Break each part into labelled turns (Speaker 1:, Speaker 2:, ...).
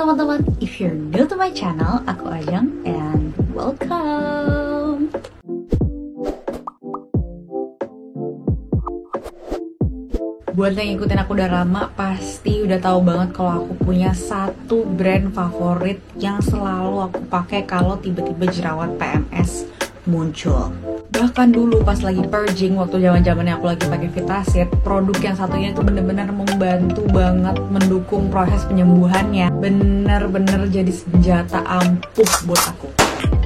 Speaker 1: teman-teman, if you're new to my channel, aku Ajeng and welcome. Buat yang ngikutin aku udah lama, pasti udah tahu banget kalau aku punya satu brand favorit yang selalu aku pakai kalau tiba-tiba jerawat PMS muncul. Bahkan dulu pas lagi purging, waktu zaman-zamannya aku lagi pakai Vitasit, produk yang satunya itu bener-bener membantu banget mendukung proses penyembuhannya. Bener-bener jadi senjata ampuh buat aku.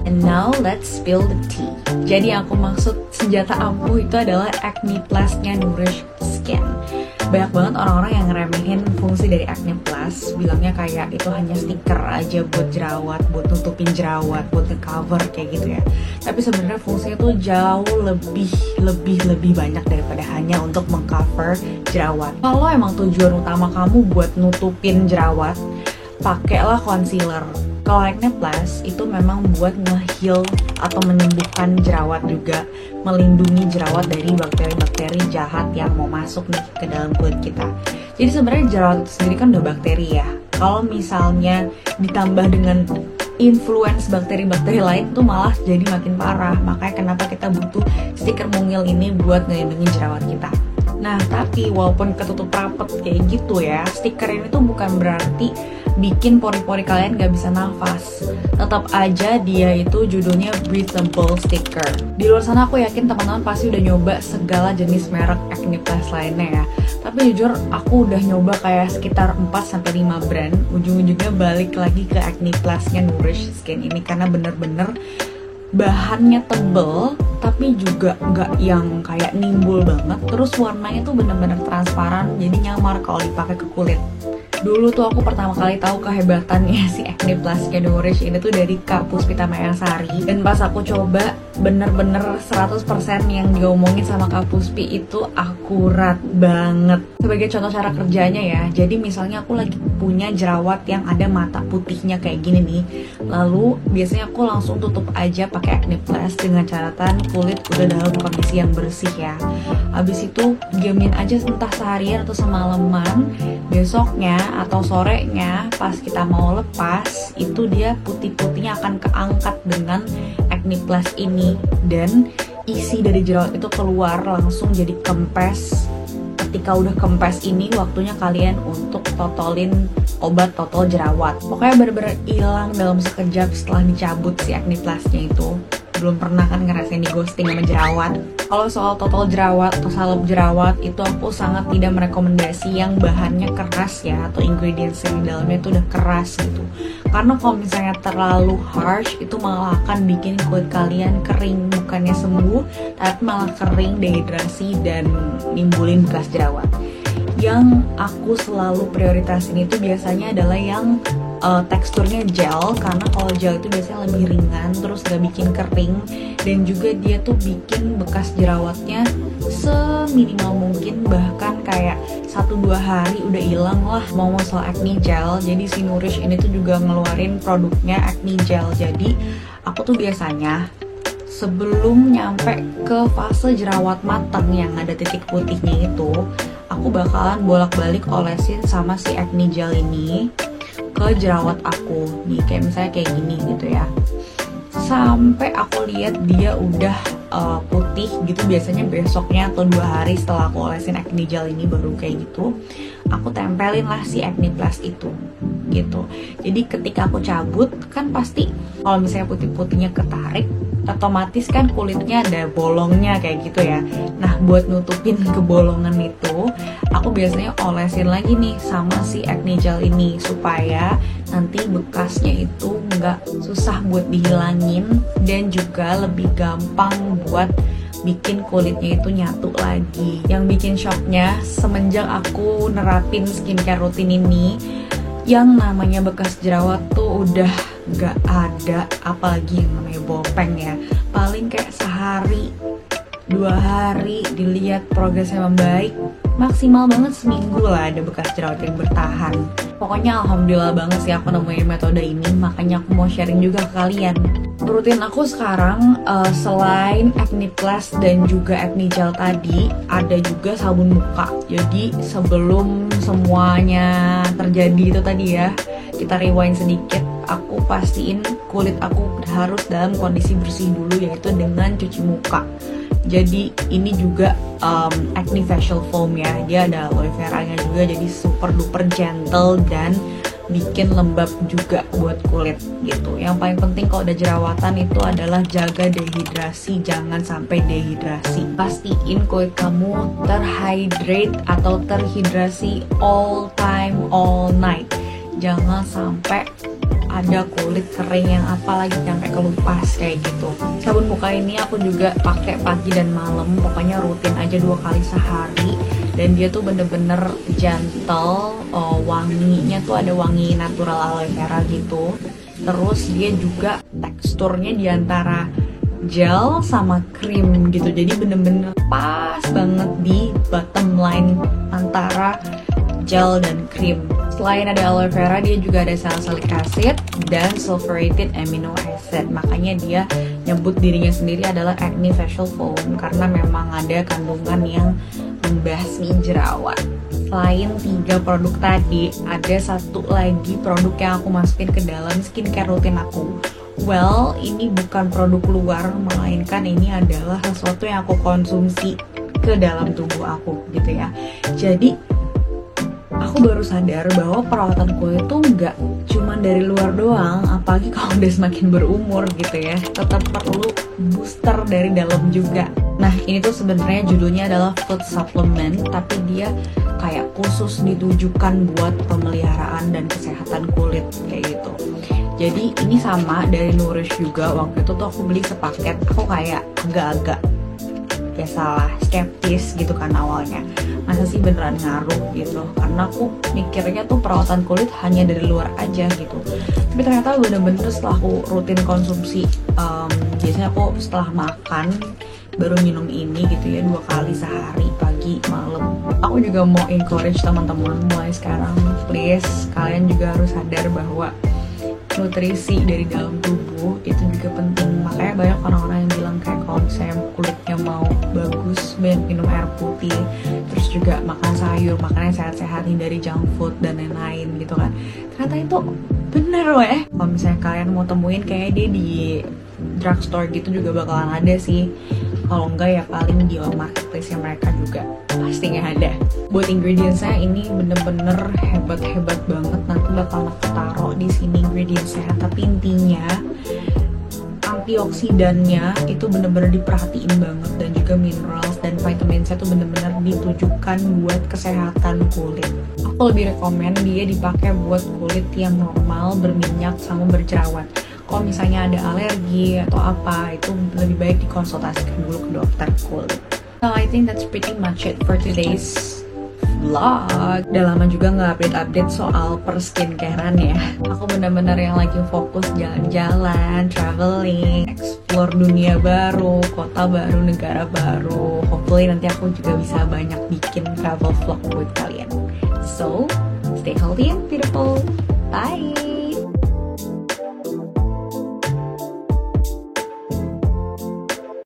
Speaker 1: And now let's spill the tea. Jadi yang aku maksud senjata ampuh itu adalah Acne Plus-nya Nourish Skin. Banyak banget orang-orang yang ngeremehin fungsi dari Acne Plus, bilangnya kayak itu hanya stiker aja buat jerawat, buat nutupin jerawat, buat nge-cover kayak gitu ya. Tapi sebenarnya fungsinya tuh jauh lebih banyak daripada hanya untuk meng-cover jerawat. Kalau emang tujuan utama kamu buat nutupin jerawat, pakailah concealer. Kalau Acne Plus itu memang buat nge-heal atau menyembuhkan jerawat juga, melindungi jerawat dari bakteri-bakteri jahat yang mau masuk nih ke dalam kulit kita. Jadi sebenarnya jerawat itu sendiri kan udah bakteri ya. Kalau misalnya ditambah dengan influence bakteri-bakteri lain tuh malah jadi makin parah. Makanya kenapa kita butuh stiker mungil ini buat ngelindungin jerawat kita. Nah, tapi walaupun ketutup rapet kayak gitu ya, stiker ini tuh bukan berarti bikin pori-pori kalian gak bisa nafas. Tetap aja dia itu judulnya breathable sticker. Di luar sana aku yakin teman-teman pasti udah nyoba segala jenis merek Acne Plus lainnya ya. Tapi jujur aku udah nyoba kayak sekitar 4-5 brand. Ujung-ujungnya balik lagi ke Acne Plus-nya Nourish Skin ini karena bener-bener bahannya tebel tapi juga nggak yang kayak nimbul banget, terus warnanya tuh bener-bener transparan, jadi nyamar kalau dipakai ke kulit. Dulu tuh aku pertama kali tahu kehebatannya si Acne Plus Nourish ini tuh dari Kak Puspita Mayasari. Dan pas aku coba, bener-bener 100% yang diomongin sama Kak Puspi itu akurat banget. Sebagai contoh cara kerjanya ya, jadi misalnya aku lagi punya jerawat yang ada mata putihnya kayak gini nih, lalu biasanya aku langsung tutup aja pakai Acne Plus dengan catatan kulit udah dalam kondisi yang bersih ya. Habis itu diamin aja entah seharian atau semalaman, besoknya atau sorenya pas kita mau lepas itu dia putih-putihnya akan keangkat dengan Acne Plus ini, dan isi dari jerawat itu keluar langsung jadi kempes. Ketika udah kempes ini waktunya kalian untuk totolin obat totol jerawat. Pokoknya bener-bener hilang dalam sekejap setelah dicabut si Acne Plus-nya itu. Belum pernah kan ngerasain di ghosting sama jerawat. Kalau soal total jerawat atau salep jerawat itu aku sangat tidak merekomendasi yang bahannya keras ya, atau ingredients yang di dalamnya itu udah keras gitu. Karena kalau misalnya terlalu harsh itu malah akan bikin kulit kalian kering, bukannya sembuh tapi malah kering, dehidrasi, dan nimbulin bekas jerawat. Yang aku selalu prioritasin itu biasanya adalah yang teksturnya gel, karena kalau gel itu biasanya lebih ringan, terus gak bikin kering, dan juga dia tuh bikin bekas jerawatnya seminimal mungkin, bahkan kayak 1-2 hari udah hilang lah. Mau soal acne gel, jadi si Nourish ini tuh juga ngeluarin produknya acne gel. Jadi aku tuh biasanya sebelum nyampe ke fase jerawat matang yang ada titik putihnya itu, aku bakalan bolak-balik olesin sama si acne gel ini ke jerawat aku nih, kayak misalnya kayak gini gitu ya, sampai aku lihat dia udah putih gitu. Biasanya besoknya atau 2 hari setelah aku olesin acne gel ini baru kayak gitu, aku tempelin lah si Acne Plus itu gitu. Jadi ketika aku cabut kan pasti kalau misalnya putih-putihnya ketarik, otomatis kan kulitnya ada bolongnya kayak gitu ya. Nah, buat nutupin kebolongan itu, aku biasanya olesin lagi nih sama si acne gel ini supaya nanti bekasnya itu nggak susah buat dihilangin, dan juga lebih gampang buat bikin kulitnya itu nyatu lagi. Yang bikin shocknya, semenjak aku nerapin skincare rutin ini, yang namanya bekas jerawat tuh udah gak ada, apalagi yang namanya bopeng ya. Paling kayak sehari 2 hari dilihat progresnya membaik, maksimal banget seminggu lah ada bekas jerawat yang bertahan. Pokoknya alhamdulillah banget sih aku nemuin metode ini, makanya aku mau sharing juga ke kalian. Rutin aku sekarang selain Acne Plus dan juga Acne Gel tadi, ada juga sabun muka. Jadi sebelum semuanya terjadi itu tadi ya, kita rewind sedikit, aku pastiin kulit aku harus dalam kondisi bersih dulu, yaitu dengan cuci muka. Jadi ini juga acne facial foam ya, dia ada aloe vera nya juga, jadi super duper gentle dan bikin lembab juga buat kulit gitu. Yang paling penting kalau udah jerawatan itu adalah jaga dehidrasi, jangan sampai dehidrasi. Pastiin kulit kamu terhydrate atau terhidrasi all time, all night. Jangan sampai ada kulit kering yang apalagi sampai kelupas kayak gitu. Sabun muka ini aku juga pakai pagi dan malam, pokoknya rutin aja 2 kali sehari. Dan dia tuh bener-bener gentle, wanginya tuh ada wangi natural aloe vera gitu. Terus dia juga teksturnya diantara gel sama krim gitu, jadi bener-bener pas banget di bottom line antara gel dan krim. Selain ada aloe vera, dia juga ada salicylic acid dan sulfurated amino acid. Makanya dia nyebut dirinya sendiri adalah acne facial foam karena memang ada kandungan yang membasmi jerawat. Selain 3 produk tadi, ada satu lagi produk yang aku masukin ke dalam skincare rutin aku. Well, ini bukan produk luar, melainkan ini adalah sesuatu yang aku konsumsi ke dalam tubuh aku gitu ya. Jadi aku baru sadar bahwa perawatan kulit tuh nggak cuma dari luar doang, apalagi kalau udah semakin berumur gitu ya, tetap perlu booster dari dalam juga. Nah ini tuh sebenarnya judulnya adalah food supplement, tapi dia kayak khusus ditujukan buat pemeliharaan dan kesehatan kulit kayak gitu. Jadi ini sama dari Nourish juga, waktu itu tuh aku beli sepaket, aku kayak agak-agak ya salah, skeptis gitu kan awalnya, masa sih beneran ngaruh gitu, karena aku mikirnya tuh perawatan kulit hanya dari luar aja gitu. Tapi ternyata bener-bener setelah aku rutin konsumsi, biasanya aku setelah makan baru minum ini gitu ya 2 kali sehari, pagi malam. Aku juga mau encourage teman-teman mulai sekarang, please kalian juga harus sadar bahwa nutrisi dari dalam tubuh itu juga penting. Makanya banyak orang-orang yang bilang kayak kalau misalnya kulitnya mau bagus, banyak minum air putih, terus juga makan sayur, makan yang sehat-sehat, hindari junk food dan lain-lain gitu kan. Ternyata itu bener loh ya. Kalau misalnya kalian mau temuin kayak dia di drugstore gitu juga bakalan ada sih. Kalau enggak ya paling di marketplace yang mereka juga pastinya ada. Buat ingredientsnya ini bener-bener hebat-hebat banget. Nanti bakal aku taruh di sini ingredientsnya. Tapi intinya antioksidannya itu bener-bener diperhatiin banget, dan juga minerals dan vitamin-nya tuh bener-bener ditujukan buat kesehatan kulit. Aku lebih rekomen dia dipakai buat kulit yang normal, berminyak sama berjerawat. Kalau misalnya ada alergi atau apa, itu lebih baik dikonsultasikan dulu ke dokter kulit. So I think that's pretty much it for today's vlog. Udah lama juga nggak update-update soal perskincarean ya. Aku bener-bener yang lagi fokus jalan-jalan, traveling, explore dunia baru, kota baru, negara baru. Hopefully nanti aku juga bisa banyak bikin travel vlog buat kalian. So, stay healthy and beautiful.